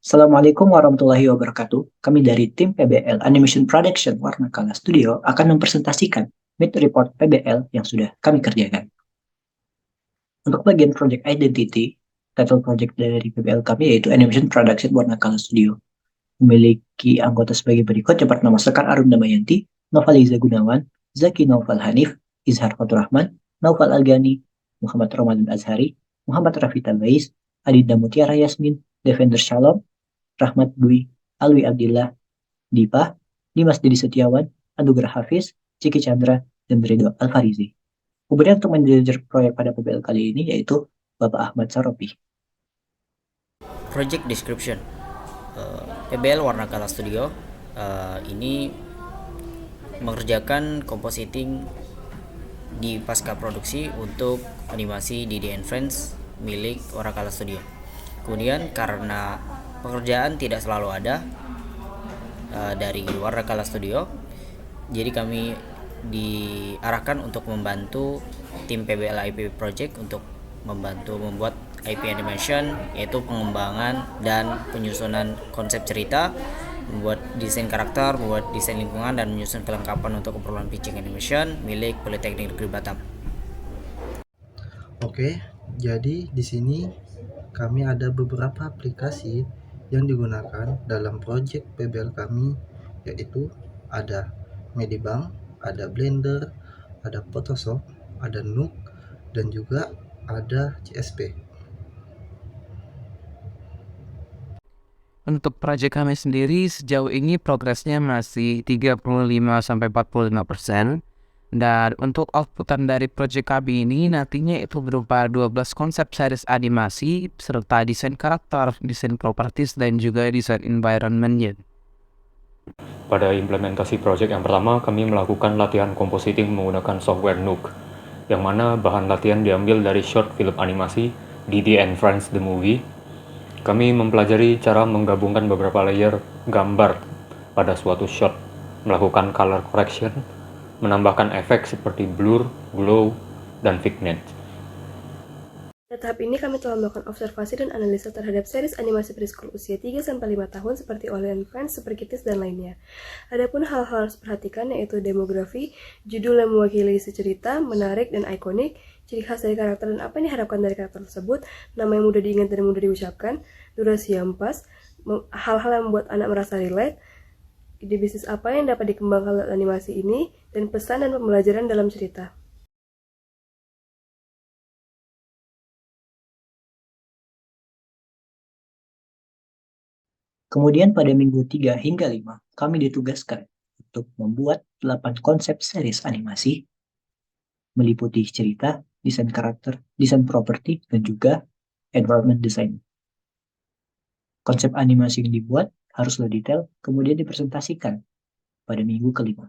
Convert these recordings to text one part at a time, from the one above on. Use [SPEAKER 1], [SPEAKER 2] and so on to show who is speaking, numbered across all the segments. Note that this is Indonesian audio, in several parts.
[SPEAKER 1] Assalamualaikum warahmatullahi wabarakatuh. Kami dari tim PBL Animation Production Warna Studio akan mempresentasikan mid report PBL yang sudah kami kerjakan. Untuk bagian Project Identity, title project dari PBL kami yaitu Animation Production Warna Studio. Memiliki anggota sebagai berikut. Yang pertama Sekar Arum Damayanti, Novaliza Gunawan, Zaki Naufal Hanif, Izhar Fatur Rahman, Naufal Algani, Muhammad Ramadan Azhari, Muhammad Rafita Bais, Adinda Mutiara Yasmin, Devender Shalom, Rahmat Dwi, Alwi Abdillah, Dipa, Dimas Didi Setiawan, Anugrah Hafiz, Ciki Chandra, dan Ridho Alfarizi. Kemudian untuk manajer proyek pada PBL kali ini yaitu Bapak Ahmad Saropi.
[SPEAKER 2] Project description. PBL Warna Kala Studio ini mengerjakan compositing di pasca produksi untuk animasi Didi and Friends milik Warna Kala Studio. Kemudian karena pekerjaan tidak selalu ada dari Warna Kala Studio, jadi kami diarahkan untuk membantu tim PBL IP Project untuk membantu membuat IP animation, yaitu pengembangan dan penyusunan konsep cerita, membuat desain karakter, membuat desain lingkungan, dan menyusun kelengkapan untuk keperluan pitching animation milik Politeknik Negeri Batam.
[SPEAKER 3] Oke, jadi di sini kami ada beberapa aplikasi yang digunakan dalam project PBL kami, yaitu ada Medibank, ada Blender, ada Photoshop, ada Nook, dan juga ada CSP.
[SPEAKER 4] Untuk proyek kami sendiri sejauh ini progresnya masih 35-45%. Dan untuk outputan dari proyek kami ini nantinya itu berupa 12 konsep series animasi serta desain karakter, desain properties, dan juga desain environment-nya.
[SPEAKER 5] Pada implementasi proyek yang pertama, kami melakukan latihan compositing menggunakan software Nook, yang mana bahan latihan diambil dari short film animasi Didi and Friends the Movie. Kami mempelajari cara menggabungkan beberapa layer gambar pada suatu shot, melakukan color correction, menambahkan efek seperti blur, glow, dan vignette.
[SPEAKER 6] Pada tahap ini kami telah melakukan observasi dan analisa terhadap series animasi preschool usia 3-5 tahun seperti Oli and Friends, Super Kitties, dan lainnya. Adapun hal-hal harus diperhatikan yaitu demografi, judul yang mewakili isi cerita, menarik dan ikonik, ciri khas dari karakter dan apa yang diharapkan dari karakter tersebut, nama yang mudah diingat dan mudah diucapkan, durasi yang pas, hal-hal yang membuat anak merasa relate, ide bisnis apa yang dapat dikembangkan lewat animasi ini, dan pesan dan pembelajaran dalam cerita.
[SPEAKER 1] Kemudian pada minggu 3 hingga 5, kami ditugaskan untuk membuat 8 konsep series animasi meliputi cerita, desain karakter, desain properti, dan juga environment design. Konsep animasi yang dibuat haruslah detail, kemudian dipresentasikan pada minggu kelima.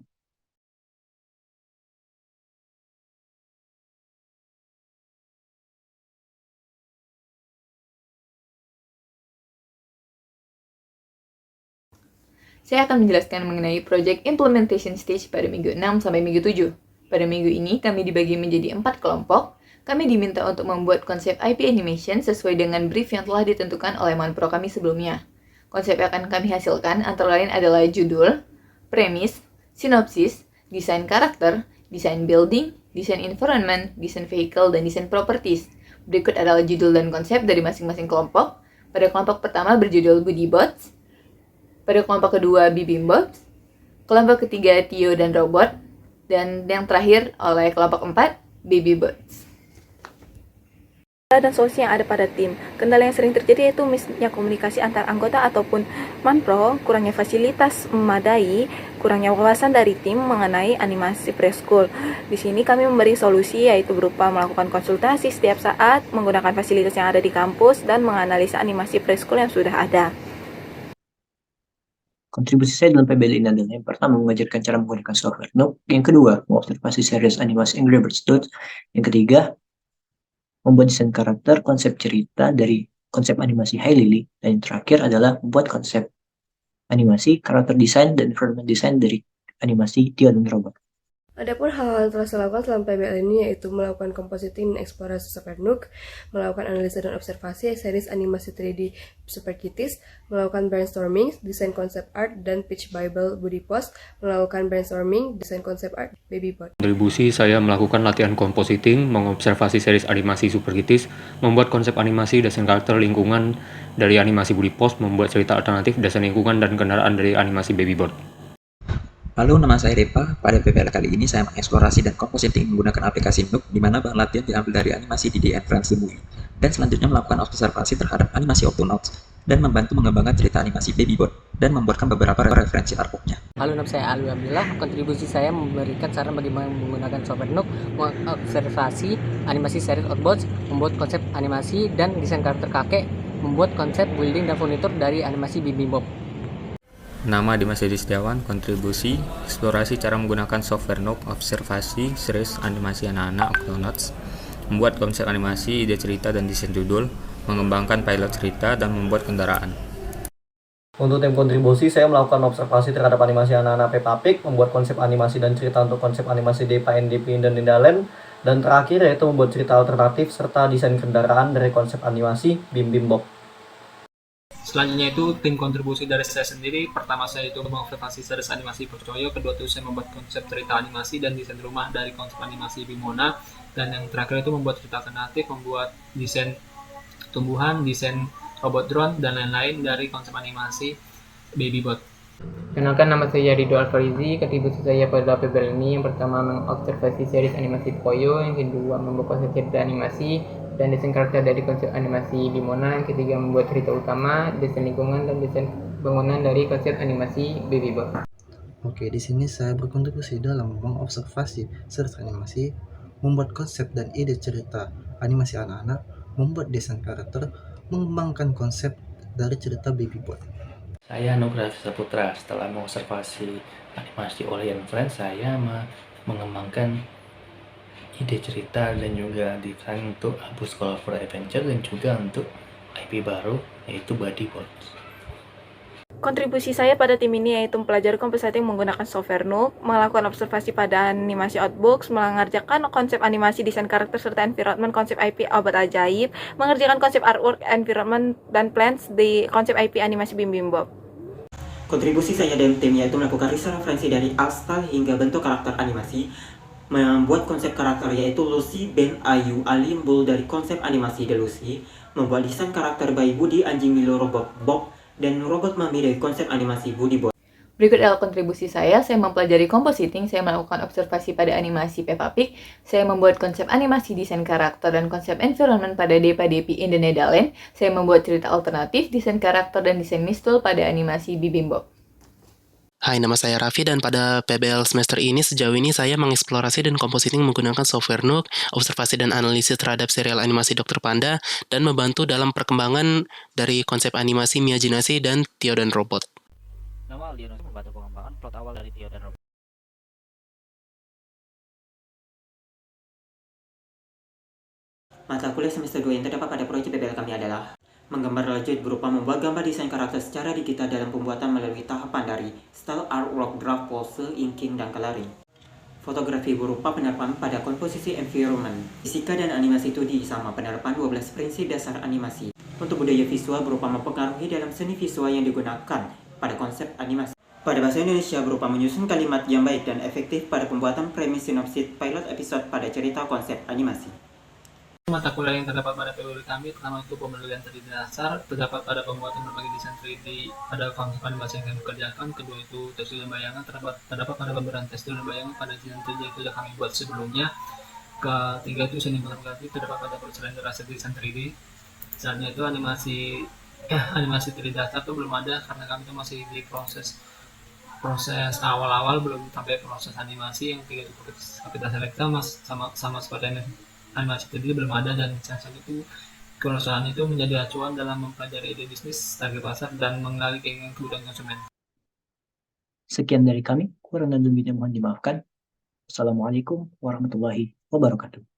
[SPEAKER 7] Saya akan menjelaskan mengenai Project Implementation Stage pada minggu 6 sampai minggu 7. Pada minggu ini, kami dibagi menjadi 4 kelompok. Kami diminta untuk membuat konsep IP animation sesuai dengan brief yang telah ditentukan oleh Manpro kami sebelumnya. Konsep yang akan kami hasilkan antara lain adalah judul, premis, sinopsis, desain karakter, desain building, desain environment, desain vehicle, dan desain properties. Berikut adalah judul dan konsep dari masing-masing kelompok. Pada kelompok pertama berjudul Goody Bots, pada kelompok kedua Bibimbots, kelompok ketiga Tio dan Robot, dan yang terakhir oleh kelompok 4 Babybots.
[SPEAKER 6] Dan solusi yang ada pada tim. Kendala yang sering terjadi yaitu misnya komunikasi antar anggota ataupun Manpro, kurangnya fasilitas memadai, kurangnya wawasan dari tim mengenai animasi preschool. Di sini kami memberi solusi yaitu berupa melakukan konsultasi setiap saat, menggunakan fasilitas yang ada di kampus, dan menganalisa animasi preschool yang sudah ada.
[SPEAKER 1] Kontribusi saya dalam PBL ini adalah yang pertama mengajarkan cara menggunakan software Nook, yang kedua mengobservasi series animasi Angry Birds Dots, yang ketiga membuat desain karakter, konsep cerita dari konsep animasi Hi Lily, dan yang terakhir adalah membuat konsep animasi, karakter desain, dan environment design dari animasi Tio dan Robot.
[SPEAKER 6] Adapun hal-hal yang telah saya lakukan selama PBL ini yaitu melakukan compositing dan eksplorasi software Nook, melakukan analisa dan observasi series animasi 3D Super Kitties, melakukan brainstorming, desain konsep art, dan pitch Bible Budi Post, melakukan brainstorming, desain konsep art, Babybot.
[SPEAKER 5] Kontribusi saya melakukan latihan compositing, mengobservasi series animasi Super Kitties, membuat konsep animasi, desain karakter lingkungan dari animasi Budi Post, membuat cerita alternatif, desain lingkungan, dan kendaraan dari animasi Babybot.
[SPEAKER 8] Halo, nama saya Depa. Pada PBL kali ini saya mengeksplorasi dan compositing menggunakan aplikasi Nook, di mana bahan latihan diambil dari animasi DD and Friends The Movie, dan selanjutnya melakukan observasi terhadap animasi Octonauts, dan membantu mengembangkan cerita animasi Babybot, dan membuatkan beberapa referensi artworknya.
[SPEAKER 9] Halo, nama saya Alwi Abdillah. Kontribusi saya memberikan saran bagaimana menggunakan software Nook, mengobservasi animasi series Outbots, membuat konsep animasi dan desain karakter kakek, membuat konsep building dan furnitur dari animasi Babybot.
[SPEAKER 5] Nama Dimas Edi Setiawan, kontribusi, eksplorasi cara menggunakan software Nook, observasi, series animasi anak-anak Octonauts, membuat konsep animasi, ide cerita dan desain judul, mengembangkan pilot cerita, dan membuat kendaraan.
[SPEAKER 10] Untuk tim kontribusi, saya melakukan observasi terhadap animasi anak-anak Peppa Pig, membuat konsep animasi dan cerita untuk konsep animasi Depa NDP dan Lindaland, dan terakhir yaitu membuat cerita alternatif serta desain kendaraan dari konsep animasi Bim Bim Bob.
[SPEAKER 11] Selanjutnya itu tim kontribusi dari saya sendiri. Pertama saya itu mengobservasi series animasi Percoyo, kedua itu saya membuat konsep cerita animasi dan desain rumah dari konsep animasi Bimona, dan yang terakhir itu membuat cerita alternatif, membuat desain tumbuhan, desain robot drone, dan lain-lain dari konsep animasi Babybot.
[SPEAKER 9] Kenalkan, nama saya Rido Alfarizi. Kontribusi saya pada PBL ini yang pertama mengobservasi series animasi Poyo, yang kedua membuat konsep cerita animasi dan desain karakter dari konsep animasi Bimona, yang ketiga membuat cerita utama, desain lingkungan, dan desain bangunan dari konsep animasi Babybot.
[SPEAKER 3] Oke, di sini saya berkontribusi dalam mengobservasi series animasi, membuat konsep dan ide cerita animasi anak-anak, membuat desain karakter, mengembangkan konsep dari cerita Babybot.
[SPEAKER 12] Saya Nugraha Saputra. Setelah mengobservasi animasi Oli and Friends, saya mengembangkan ide cerita dan juga desain untuk Abus Colorful Adventure dan juga untuk IP baru yaitu Bodybot.
[SPEAKER 13] Kontribusi saya pada tim ini yaitu mempelajari compositing menggunakan software Nook, melakukan observasi pada animasi Outbooks, mengerjakan konsep animasi desain karakter serta environment konsep IP obat ajaib, mengerjakan konsep artwork, environment, dan plans di konsep IP animasi Bim Bim Bob.
[SPEAKER 14] Kontribusi saya dan tim yaitu melakukan riset referensi dari art style hingga bentuk karakter animasi, membuat konsep karakter yaitu Lucy, Ben, Ayu, Ali, Bull dari konsep animasi The Lucy, membuat desain karakter bayi Budi, anjing Milo, robot Bob, dan robot Mami dari konsep animasi Budi Bot.
[SPEAKER 7] Berikut adalah kontribusi saya mempelajari compositing, saya melakukan observasi pada animasi Peppa Pig, saya membuat konsep animasi desain karakter dan konsep environment pada Depa Depi in the Netherlands, saya membuat cerita alternatif, desain karakter dan desain mistul pada animasi Bim Bob.
[SPEAKER 15] Hai, nama saya Raffi dan pada PBL semester ini sejauh ini saya mengeksplorasi dan compositing menggunakan software Nook, observasi dan analisis terhadap serial animasi Dr. Panda, dan membantu dalam perkembangan dari konsep animasi Miajinasi dan Tio dan Robot.
[SPEAKER 2] Nama Aldino membantu pengembangan plot awal dari Tio dan Robot.
[SPEAKER 14] Mata kuliah semester 2 yang terdapat pada proyek PBL kami adalah menggambar lanjut berupa membuat gambar desain karakter secara digital dalam pembuatan melalui tahapan dari style artwork, draft, pose, inking, dan coloring. Fotografi berupa penerapan pada komposisi environment, fisika dan animasi 2D sama penerapan 12 prinsip dasar animasi. Untuk budaya visual berupa mempengaruhi dalam seni visual yang digunakan pada konsep animasi. Pada bahasa Indonesia berupa menyusun kalimat yang baik dan efektif pada pembuatan premis sinopsis pilot episode pada cerita konsep animasi.
[SPEAKER 11] Mata kuliah yang terdapat pada PBL kami pertama itu pemeliharaan 3D dasar, terdapat pada pembuatan berbagai desain 3D pada konsep animasi yang kami kerjakan, kedua itu tekstur dan bayangan, terdapat pada pemberian tekstur dan bayangan pada desain 3D itu yang kami buat sebelumnya, ketiga itu sinematografi terdapat pada perusahaan rasa desain 3D, selanjutnya itu animasi 3D dasar itu belum ada karena kami itu masih di proses awal-awal, belum sampai proses animasi. Yang tiga itu kapita selekta sama seperti animasi tadi belum ada, dan saat itu perusahaan itu menjadi acuan dalam mempelajari ide bisnis, target pasar, dan mengenali keinginan kebutuhan konsumen.
[SPEAKER 1] Sekian dari kami, kurang dan lebihnya mohon dimaafkan. Assalamualaikum warahmatullahi wabarakatuh.